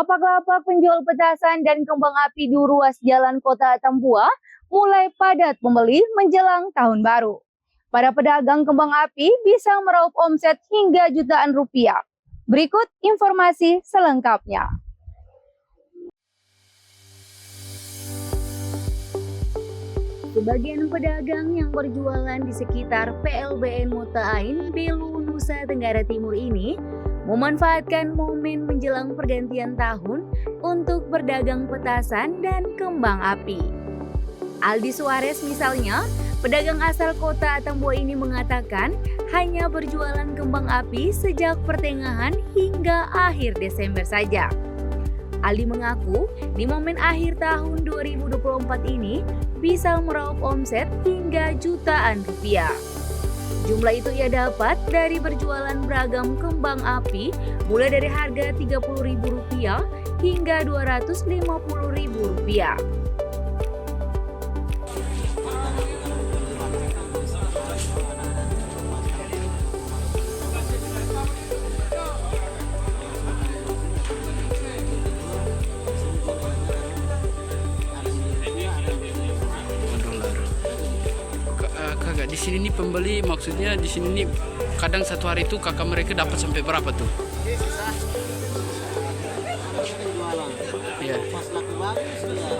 lapak-lapak penjual petasan dan kembang api di ruas jalan kota Tambua mulai padat pembeli menjelang tahun baru. Para pedagang kembang api bisa meraup omset hingga jutaan rupiah. Berikut informasi selengkapnya. Sebagian pedagang yang berjualan di sekitar PLBN Mota Ain, Belu, Nusa Tenggara Timur ini memanfaatkan momen menjelang pergantian tahun untuk berdagang petasan dan kembang api. Aldi Suarez misalnya, pedagang asal kota Tambua ini mengatakan hanya berjualan kembang api sejak pertengahan hingga akhir Desember saja. Aldi mengaku di momen akhir tahun 2024 ini bisa meraup omset hingga jutaan rupiah. Jumlah itu ia dapat dari berjualan beragam kembang api mulai dari harga Rp30.000 hingga Rp250.000. Kagak di sini nih pembeli, maksudnya di sini nih kadang satu hari itu kakak mereka dapat sampai berapa tuh? Iya. Pas laku bagus ya,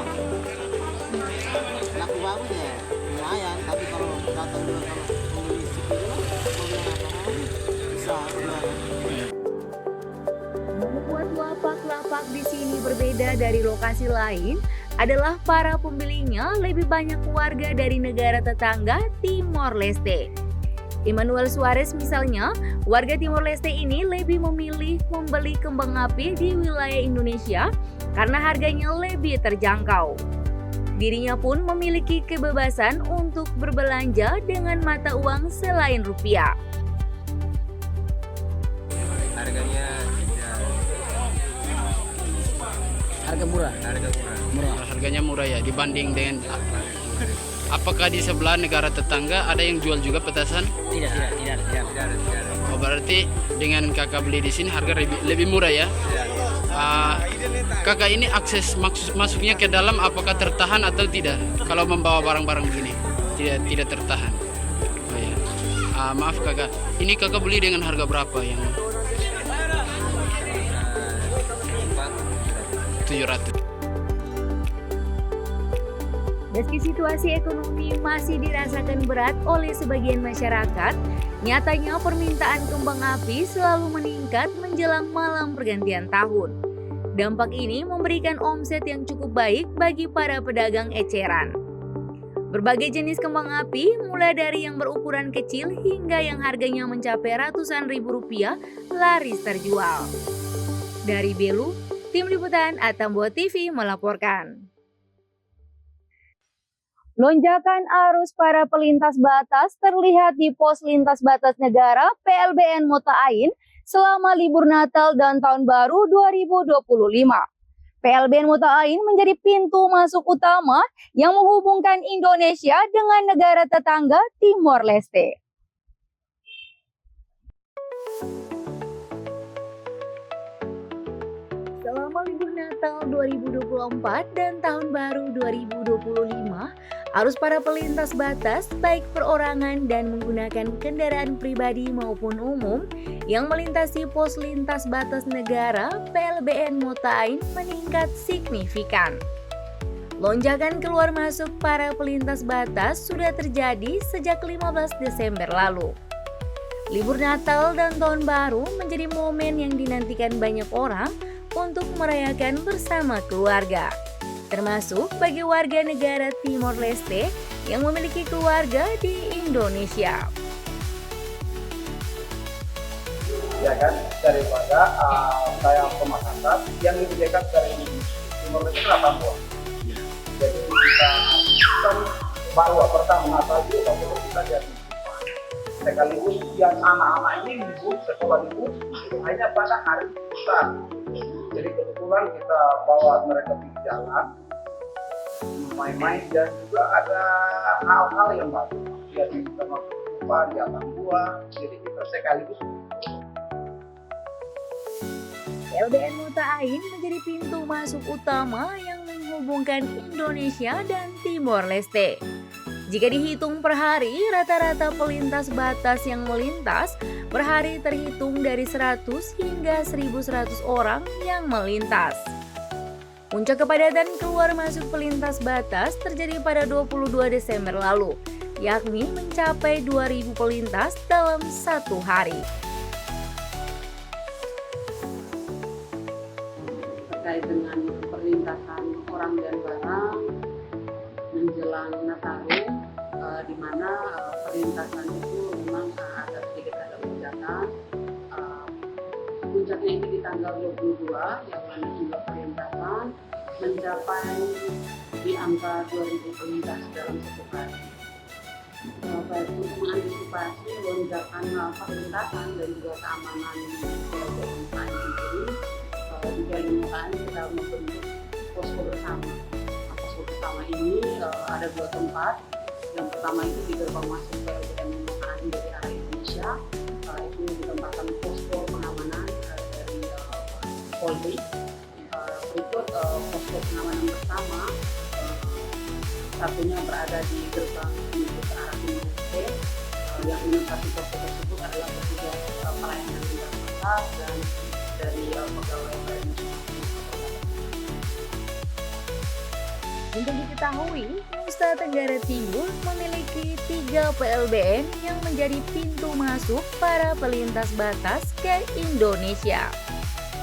laku bagus ya lumayan. Tapi kalau datang juga kalau pembeli sepi juga, bisa. Membuat lapak-lapak di sini berbeda dari lokasi lain adalah para pembelinya lebih banyak warga dari negara tetangga Timor Leste. Emmanuel Suarez misalnya, warga Timor Leste ini lebih memilih membeli kembang api di wilayah Indonesia karena harganya lebih terjangkau. Dirinya pun memiliki kebebasan untuk berbelanja dengan mata uang selain rupiah. Harganya Harga murah. Harganya murah ya dibanding dengan. Apakah di sebelah negara tetangga ada yang jual juga petasan? Tidak. Oh, berarti dengan kakak beli di sini harga lebih murah ya? Kakak ini akses masuknya ke dalam apakah tertahan atau tidak? Kalau membawa barang-barang begini tidak tertahan. Oh, ya. Maaf kakak, ini kakak beli dengan harga berapa yang 700? Meski situasi ekonomi masih dirasakan berat oleh sebagian masyarakat, nyatanya permintaan kembang api selalu meningkat menjelang malam pergantian tahun. Dampak ini memberikan omset yang cukup baik bagi para pedagang eceran. Berbagai jenis kembang api, mulai dari yang berukuran kecil hingga yang harganya mencapai ratusan ribu rupiah, laris terjual. Dari Belu, Tim Liputan Atambua TV melaporkan. Lonjakan arus para pelintas batas terlihat di pos lintas batas negara PLBN Mota Ain selama libur Natal dan Tahun Baru 2025. PLBN Mota Ain menjadi pintu masuk utama yang menghubungkan Indonesia dengan negara tetangga Timor Leste. Selama libur Natal 2024 dan Tahun Baru 2025, arus para pelintas batas baik perorangan dan menggunakan kendaraan pribadi maupun umum yang melintasi pos lintas batas negara PLBN Mota Ain meningkat signifikan. Lonjakan keluar masuk para pelintas batas sudah terjadi sejak 15 Desember lalu. Libur Natal dan Tahun Baru menjadi momen yang dinantikan banyak orang untuk merayakan bersama keluarga, termasuk bagi warga negara Timor Leste yang memiliki keluarga di Indonesia. Ya kan, daripada saya pemakasan yang lebih dekat dari Timor Leste adalah Papua. Jadi kita kan baru pertama Natal itu kalau kita jadi sekaligus yang anak-anak ini libur sekolah libur hanya pada hari besar. Jadi kebetulan kita bawa mereka di jalan main-main dan juga ada hal-hal yang baru ya di tempat di Tambua. Jadi kita sekaligus PLBN Mota Ain menjadi pintu masuk utama yang menghubungkan Indonesia dan Timor Leste. Jika dihitung per hari, rata-rata pelintas batas yang melintas per hari terhitung dari 100 hingga 1.100 orang yang melintas. Puncak kepadatan keluar masuk pelintas batas terjadi pada 22 Desember lalu, yakni mencapai 2.000 pelintas dalam satu hari. Terkait dengan perlintasan orang dan barang menjelang Nataru, di mana perlintasan itu memang ada lonjakan. Puncaknya itu di tanggal 22 yang mana jumlah perlintasan mencapai di angka 2.000 pelintas dalam satu hari. Baik untuk mengantisipasi lonjakan perlintasan dan juga keamanan PLBN ini, di PLBN kita membentuk posko bersama. Posko bersama ini ada dua tempat. Yang pertama itu di gerbang masuk PLBN dari arah Indonesia, itu ditempatkan posko pengamanan dari Polri. Berikut posko pengamanan bersama, satunya berada di gerbang menuju ke arah Timor Leste. Yang menempati posko tersebut adalah petugas pelayanan lintas batas dan dari pegawai badan Untuk diketahui, Nusa Tenggara Timur memiliki 3 PLBN yang menjadi pintu masuk para pelintas batas ke Indonesia.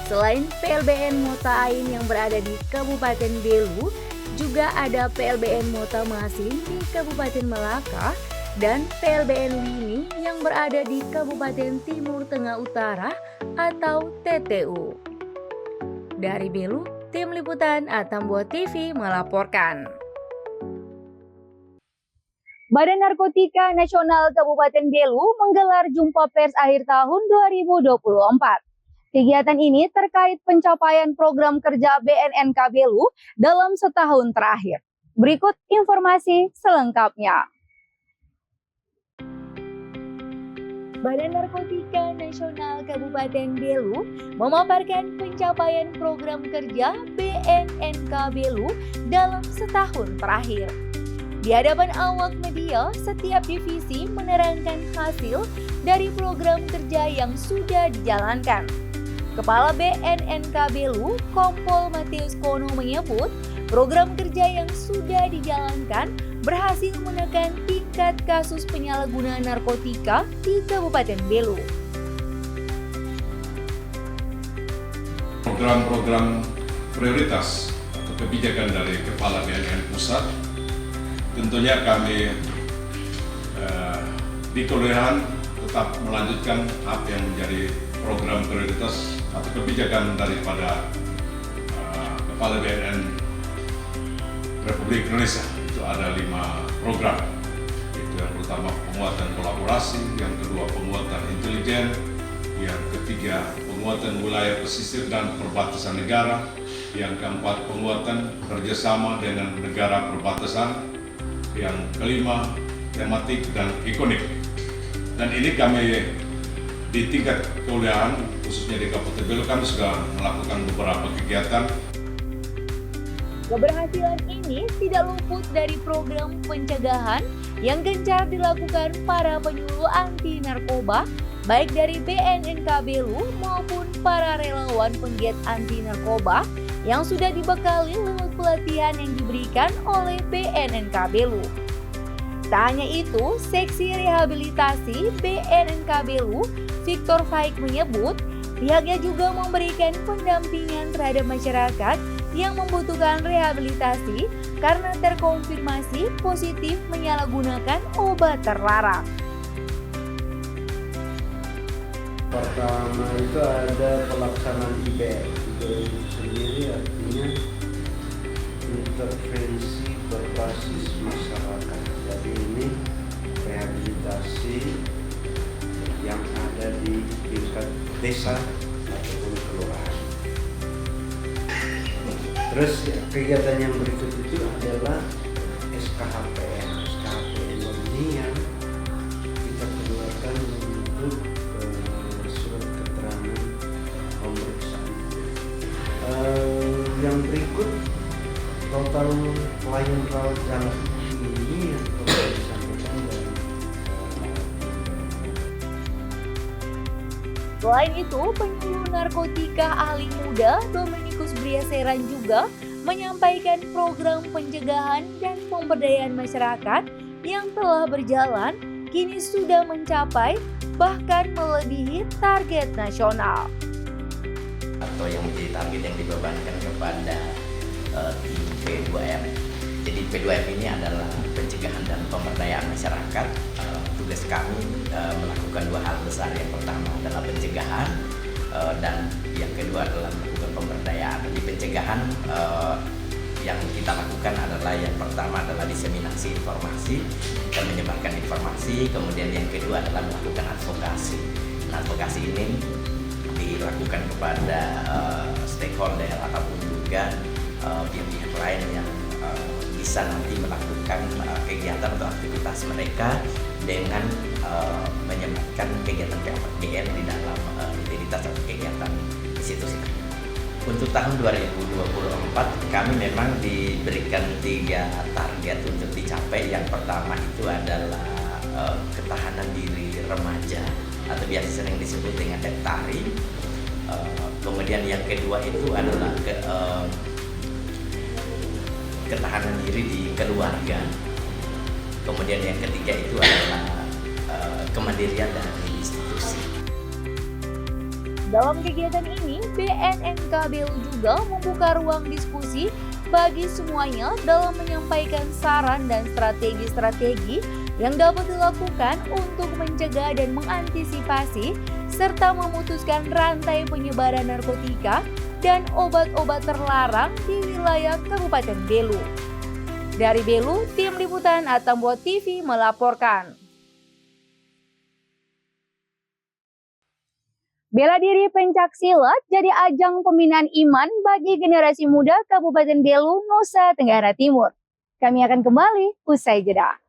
Selain PLBN Mota Ain yang berada di Kabupaten Belu, juga ada PLBN Mota Masin di Kabupaten Melaka dan PLBN Wini yang berada di Kabupaten Timur Tengah Utara atau TTU. Dari Belu, Tim Liputan Atambua TV melaporkan. Badan Narkotika Nasional Kabupaten Belu menggelar jumpa pers akhir tahun 2024. Kegiatan ini terkait pencapaian program kerja BNNK Belu dalam setahun terakhir. Berikut informasi selengkapnya. Badan Narkotika Nasional Kabupaten Belu memaparkan pencapaian program kerja BNNK Belu dalam setahun terakhir. Di hadapan awak media, setiap divisi menerangkan hasil dari program kerja yang sudah dijalankan. Kepala BNNK Belu, Kompol Matius Kono menyebut, program kerja yang sudah dijalankan berhasil menekan tingkat kasus penyalahgunaan narkotika di Kabupaten Belu. Program-program prioritas atau kebijakan dari Kepala BNN Pusat, tentunya kami di kelurahan tetap melanjutkan apa yang menjadi program prioritas atau kebijakan daripada Kepala BNN Republik Indonesia. Itu ada 5 program. Itu yang pertama penguatan kolaborasi, yang kedua penguatan intelijen, yang ketiga penguatan wilayah pesisir dan perbatasan negara, yang keempat penguatan kerjasama dengan negara perbatasan, yang kelima tematik dan ikonik. Dan ini kami di tingkat kewilayahan, khususnya di Kabupaten Belu, kami sudah melakukan beberapa kegiatan. Keberhasilan ini tidak luput dari program pencegahan yang gencar dilakukan para penyuluh anti narkoba, baik dari BNNK Belu maupun para relawan penggiat anti narkoba yang sudah dibekali lewat pelatihan yang diberikan oleh BNNK Belu. Tak hanya itu, seksi rehabilitasi BNNK Belu, Victor Faik menyebut, pihaknya juga memberikan pendampingan terhadap masyarakat yang membutuhkan rehabilitasi karena terkonfirmasi positif menyalahgunakan obat terlarang. Pertama itu ada pelaksanaan IBR. IBR itu sendiri artinya intervensi berbasis masyarakat. Jadi ini rehabilitasi yang ada di tingkat desa ataupun kelurahan. Terus kegiatan yang berikut itu adalah SKHPN. SKHPN ini yang kita keluarkan untuk surat keterangan pemeriksaan yang berikut total pelayan rawat jalan ini yang perlu disampaikan dan Selain itu, penyuluh narkotika ahli muda Dominikus Briaseran juga menyampaikan program pencegahan dan pemberdayaan masyarakat yang telah berjalan kini sudah mencapai bahkan melebihi target nasional. Atau yang menjadi target yang dibebankan kepada tim P2M. Jadi P2M ini adalah pencegahan dan pemberdayaan masyarakat. Tugas kami melakukan dua hal besar. Yang pertama adalah pencegahan dan yang kedua adalah melakukan pemberdayaan. Di pencegahan yang kita lakukan adalah yang pertama adalah diseminasi informasi dan menyebarkan informasi. Kemudian yang kedua adalah melakukan advokasi. Nah, advokasi ini dilakukan kepada stakeholder ataupun juga pihak-pihak lain yang bisa nanti melakukan kegiatan atau aktivitas mereka dengan menyematkan kegiatan PLBN di dalam identitas atau kegiatan institusi. Untuk tahun 2024 kami memang diberikan 3 target untuk dicapai. Yang pertama itu adalah ketahanan diri remaja atau biasa sering disebut dengan dektari. Kemudian yang kedua itu adalah ketahanan diri di keluarga. Kemudian yang ketiga itu adalah kemandirian dari institusi. Dalam kegiatan ini, BNNK Belu juga membuka ruang diskusi bagi semuanya dalam menyampaikan saran dan strategi-strategi yang dapat dilakukan untuk mencegah dan mengantisipasi serta memutuskan rantai penyebaran narkotika dan obat-obat terlarang di wilayah Kabupaten Belu. Dari Belu, tim liputan Atambua TV melaporkan. Bela diri pencak silat jadi ajang pembinaan iman bagi generasi muda Kabupaten Belu, Nusa Tenggara Timur. Kami akan kembali usai jeda.